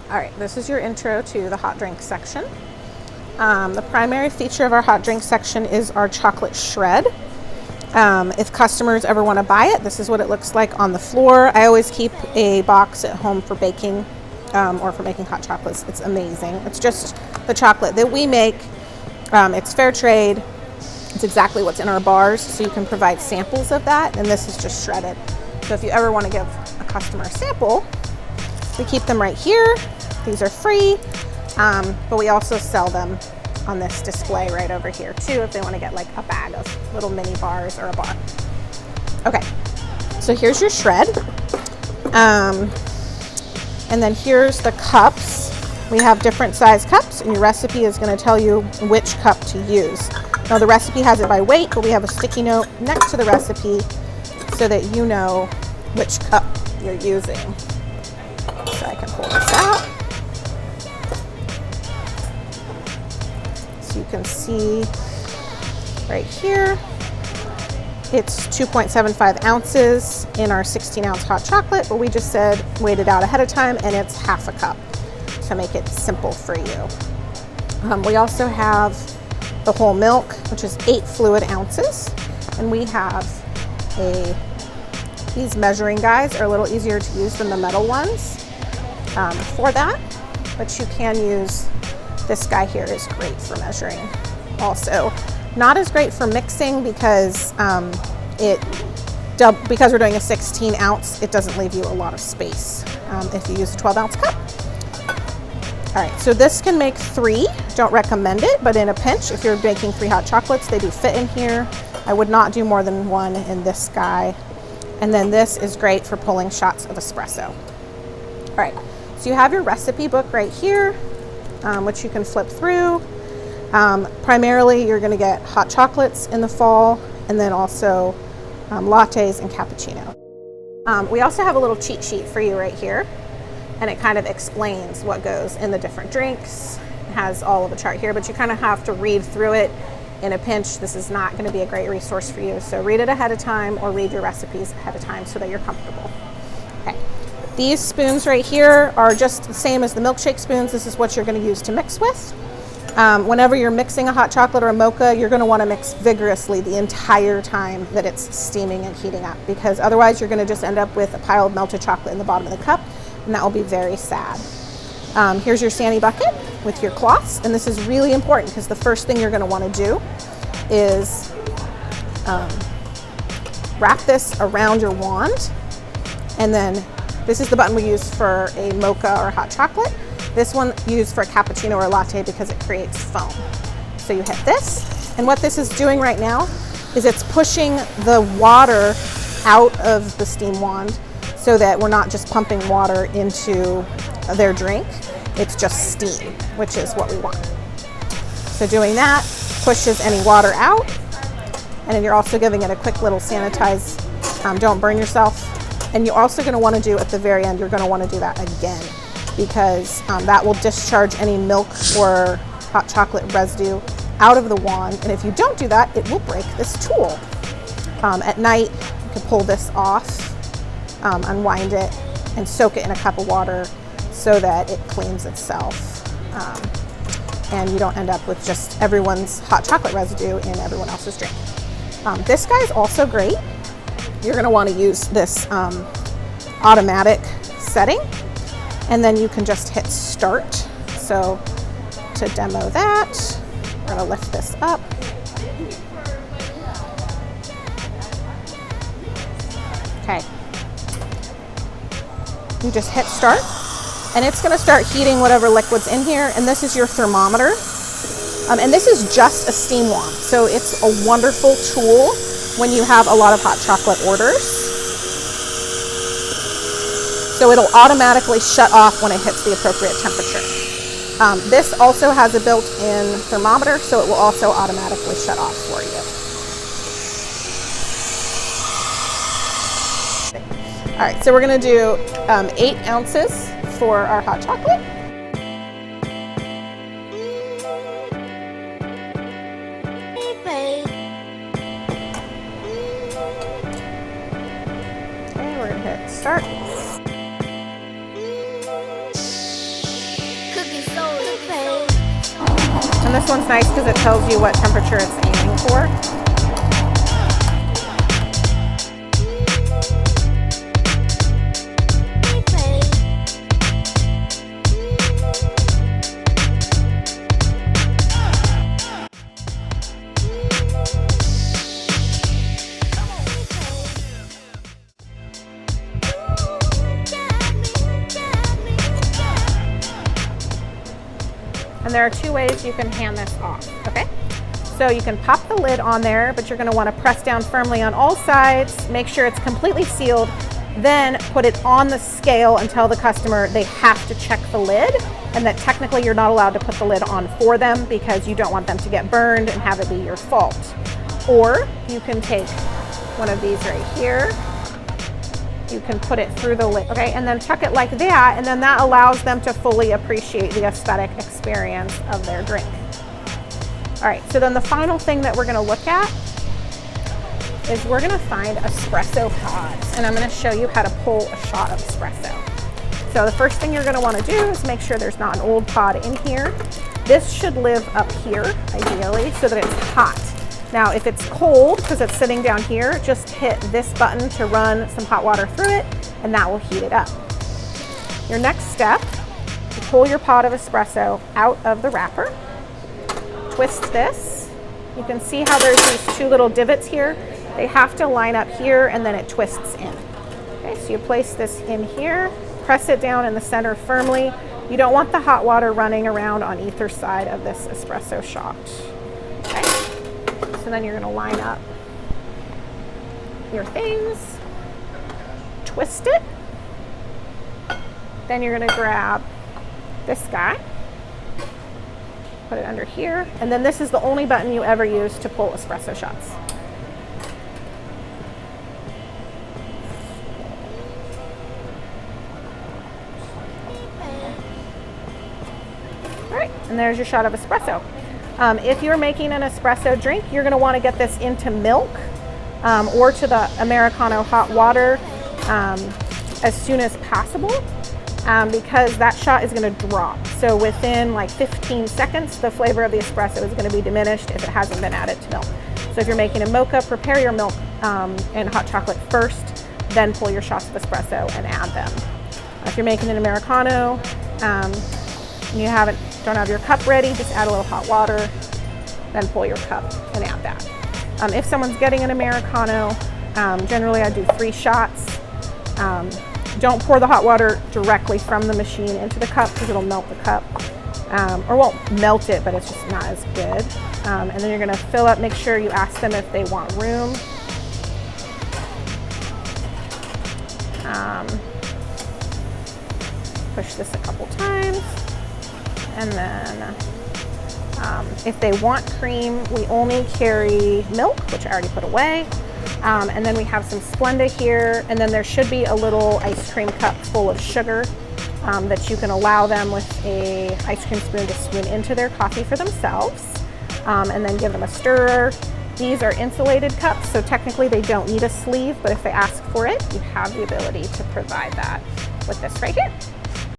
All right, this is your intro to the hot drink section. The primary feature of our hot drink section is our chocolate shred. If customers ever want to buy it, this is what it looks like on the floor. I always keep a box at home for baking or for making hot chocolates. It's amazing. It's just the chocolate that we make. It's fair trade. It's exactly what's in our bars, so you can provide samples of that, and this is just shredded. So if you ever want to give a customer a sample, we keep them right here. These are free, but we also sell them on this display right over here too if they want to get like a bag of little mini bars or a bar. Okay, so here's your shred. And then here's the cups. We have different size cups, and your recipe is going to tell you which cup to use. Now the recipe has it by weight, but we have a sticky note next to the recipe so that you know which cup you're using. So I can pull this out. So you can see right here, it's 2.75 ounces in our 16-ounce hot chocolate, but we just said weighed it out ahead of time, and it's half a cup to make it simple for you. We also have the whole milk, which is 8 fluid ounces, and we have these measuring guides are a little easier to use than the metal ones for that, but you can use this guy here. Is great for measuring. Also, not as great for mixing because because we're doing a 16 ounce, it doesn't leave you a lot of space if you use a 12-ounce cup. All right, so this can make 3. Don't recommend it, but in a pinch, if you're making 3 hot chocolates, they do fit in here. I would not do more than 1 in this guy. And then this is great for pulling shots of espresso. All right, so you have your recipe book right here, which you can flip through. Primarily, you're gonna get hot chocolates in the fall, and then also lattes and cappuccino. We also have a little cheat sheet for you right here, and it kind of explains what goes in the different drinks. It has all of the chart here, but you kind of have to read through it in a pinch. This is not going to be a great resource for you, so read it ahead of time or read your recipes ahead of time so that you're comfortable. Okay, these spoons right here are just the same as the milkshake spoons. This is what you're going to use to mix with. Whenever you're mixing a hot chocolate or a mocha, you're going to want to mix vigorously the entire time that it's steaming and heating up, because otherwise you're going to just end up with a pile of melted chocolate in the bottom of the cup, and that will be very sad. Here's your Sani bucket with your cloths, and this is really important because the first thing you're going to want to do is wrap this around your wand, and then this is the button we use for a mocha or hot chocolate. This one used for a cappuccino or a latte because it creates foam. So you hit this, and what this is doing right now is it's pushing the water out of the steam wand so that we're not just pumping water into their drink. It's just steam, which is what we want. So doing that pushes any water out, and then you're also giving it a quick little sanitize, don't burn yourself. And you're also going to want to do at the very end, you're going to want to do that again, because that will discharge any milk or hot chocolate residue out of the wand. And if you don't do that, it will break this tool. At night, you can pull this off, unwind it, and soak it in a cup of water so that it cleans itself. And you don't end up with just everyone's hot chocolate residue in everyone else's drink. This guy's also great. You're going to want to use this automatic setting, and then you can just hit start. So to demo that, we're going to lift this up. Okay. You just hit start, and it's going to start heating whatever liquid's in here, and this is your thermometer. And this is just a steam wand, so it's a wonderful tool when you have a lot of hot chocolate orders. So it'll automatically shut off when it hits the appropriate temperature. This also has a built-in thermometer, so it will also automatically shut off for you. All right, so we're gonna do 8 ounces for our hot chocolate. Okay, we're gonna hit start. And this one's nice because it tells you what temperature it's aiming for. And there are two ways you can hand this off, okay? So you can pop the lid on there, but you're gonna wanna press down firmly on all sides, make sure it's completely sealed, then put it on the scale and tell the customer they have to check the lid, and that technically you're not allowed to put the lid on for them because you don't want them to get burned and have it be your fault. Or you can take one of these right here, you can put it through the lid, okay, and then tuck it like that, and then that allows them to fully appreciate the aesthetic experience of their drink. All right, so then the final thing that we're gonna look at is we're gonna find espresso pods, and I'm gonna show you how to pull a shot of espresso. So the first thing you're gonna wanna do is make sure there's not an old pod in here. This should live up here, ideally, so that it's hot. Now, if it's cold, because it's sitting down here, just hit this button to run some hot water through it, and that will heat it up. Your next step, you pull your pod of espresso out of the wrapper, twist this. You can see how there's these two little divots here. They have to line up here, and then it twists in. Okay, so you place this in here, press it down in the center firmly. You don't want the hot water running around on either side of this espresso shot. Okay. So then you're gonna line up your things, twist it, then you're gonna grab this guy, put it under here, and then this is the only button you ever use to pull espresso shots. All right, and there's your shot of espresso. If you're making an espresso drink, you're gonna wanna get this into milk or to the Americano hot water as soon as possible because that shot is gonna drop. So within like 15 seconds, the flavor of the espresso is gonna be diminished if it hasn't been added to milk. So if you're making a mocha, prepare your milk and hot chocolate first, then pull your shots of espresso and add them. If you're making an Americano, and you don't have your cup ready, just add a little hot water, then pull your cup and add that. If someone's getting an Americano, generally I do 3 shots. Don't pour the hot water directly from the machine into the cup because it'll melt the cup, or won't melt it, but it's just not as good. And then you're gonna fill up, make sure you ask them if they want room. Push this a couple times. And then if they want cream, we only carry milk, which I already put away. And then we have some Splenda here, and then there should be a little ice cream cup full of sugar that you can allow them with a ice cream spoon to spoon into their coffee for themselves, and then give them a stirrer. These are insulated cups, so technically they don't need a sleeve, but if they ask for it, you have the ability to provide that with this right here.